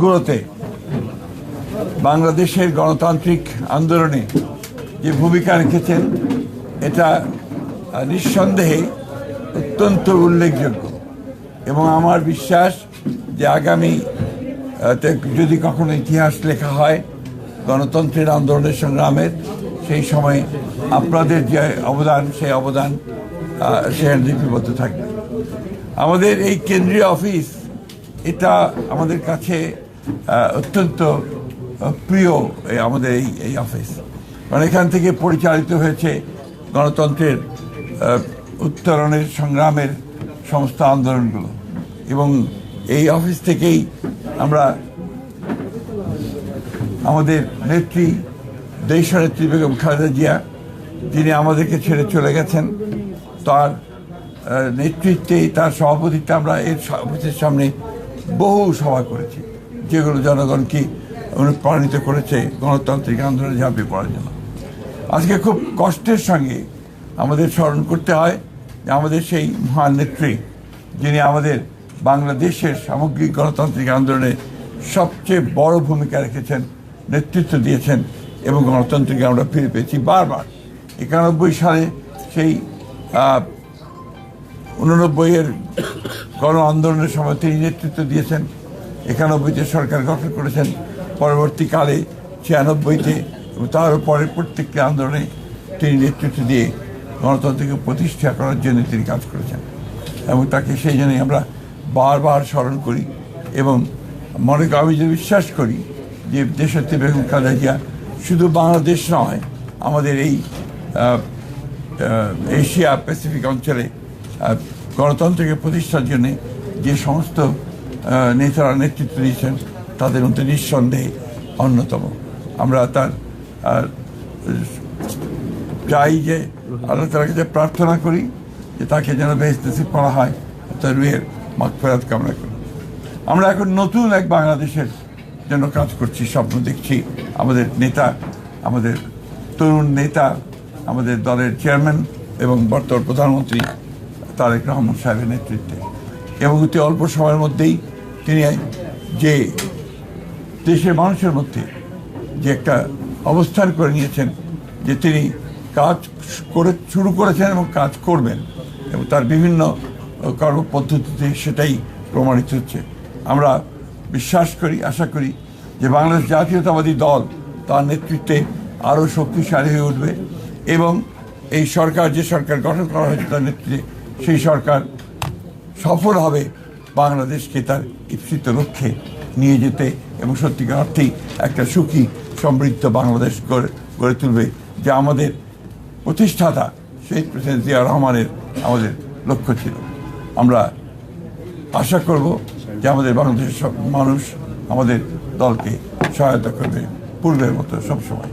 দশকগুলোতে বাংলাদেশের গণতান্ত্রিক আন্দোলনে যে ভূমিকা রেখেছেন এটা নিঃসন্দেহে অত্যন্ত উল্লেখযোগ্য এবং আমার বিশ্বাস যে আগামী যদি কখনো ইতিহাস লেখা হয় গণতন্ত্রের আন্দোলনের সংগ্রামের সেই সময় আপনাদের যে অবদান সেই অবদান সেখানে লিপিবদ্ধ থাকবে। আমাদের এই কেন্দ্রীয় অফিস এটা আমাদের কাছে অত্যন্ত প্রিয় আমাদের এই অফিস, কারণ এখান থেকে পরিচালিত হয়েছে গণতন্ত্রের উত্তরণের সংগ্রামের সমস্ত আন্দোলনগুলো এবং এই অফিস থেকেই আমরা আমাদের নেত্রী দেশনেত্রী বেগম খালেদা জিয়া যিনি আমাদেরকে ছেড়ে চলে গেছেন তার নেতৃত্বে তার সভাপতিত্বে আমরা এর অফিসের সামনে বহু সভা করেছি যেগুলো জনগণকে অনুপ্রাণিত করেছে গণতান্ত্রিক আন্দোলনে ঝাঁপিয়ে পড়ার জন্য। আজকে খুব কষ্টের সঙ্গে আমাদের স্মরণ করতে হয় যে আমাদের সেই মহান নেত্রী যিনি আমাদের বাংলাদেশের সামগ্রিক গণতান্ত্রিক আন্দোলনে সবচেয়ে বড় ভূমিকা রেখেছেন, নেতৃত্ব দিয়েছেন এবং গণতন্ত্রকে আমরা ফিরে পেয়েছি বারবার। 91 সালে সেই 89-এর গণ আন্দোলনের সময় তিনি নেতৃত্ব দিয়েছেন, 91-তে সরকার গঠন করেছেন, পরবর্তীকালে 96-তে এবং তারও পরে প্রত্যেকটি আন্দোলনে তিনি নেতৃত্ব দিয়ে গণতন্ত্রকে প্রতিষ্ঠা করার জন্য তিনি কাজ করেছেন এবং তাকে সেই জন্যই আমরা বারবার স্মরণ করি এবং আমি যে বিশ্বাস করি যে দেশনেত্রী বেগম খালেদা জিয়া শুধু বাংলাদেশ নয় আমাদের এই এশিয়া প্যাসিফিক অঞ্চলে গণতন্ত্রকে প্রতিষ্ঠার জন্যে যে সমস্ত নেতারা নেতৃত্ব দিয়েছেন তাদের মধ্যে নিঃসন্দেহে অন্যতম। আমরা তার চাই যে আল্লাহ তাআলার কাছে প্রার্থনা করি যে তাকে যেন বেহেশত নসিব করা হয়, তার রুহের মাগফিরাত কামনা করি। আমরা এখন নতুন এক বাংলাদেশের জন্য কাজ করছি, স্বপ্ন দেখছি। আমাদের নেতা, আমাদের তরুণ নেতা, আমাদের দলের চেয়ারম্যান এবং বর্তমান প্রধানমন্ত্রী তারেক রহমান সাহেবের নেতৃত্বে এবং অতি অল্প সময়ের মধ্যেই তিনি যে দেশের মানুষের মধ্যে যে একটা অবস্থান করে নিয়েছেন যে তিনি কাজ শুরু করেছেন এবং কাজ করবেন এবং তার বিভিন্ন কর্মপদ্ধতিতে সেটাই প্রমাণিত হচ্ছে। আমরা বিশ্বাস করি, আশা করি যে বাংলাদেশ জাতীয়তাবাদী দল তার নেতৃত্বে আরও শক্তিশালী হয়ে উঠবে এবং এই সরকার যে সরকার গঠন করা হয়েছে তার নেতৃত্বে সেই সরকার সফল হবে বাংলাদেশকে তার ইপ্সিত লক্ষ্যে নিয়ে যেতে এবং সত্যিকার অর্থেই একটা সুখী সমৃদ্ধ বাংলাদেশ গড়ে তুলবে, যা আমাদের প্রতিষ্ঠাতা শহীদ প্রেসিডেন্ট জিয়া রহমানের আমাদের লক্ষ্য ছিল। আমরা আশা করব যে আমাদের বাংলাদেশের সব মানুষ আমাদের দলকে সহায়তা করবে পূর্বের মতো সবসময়।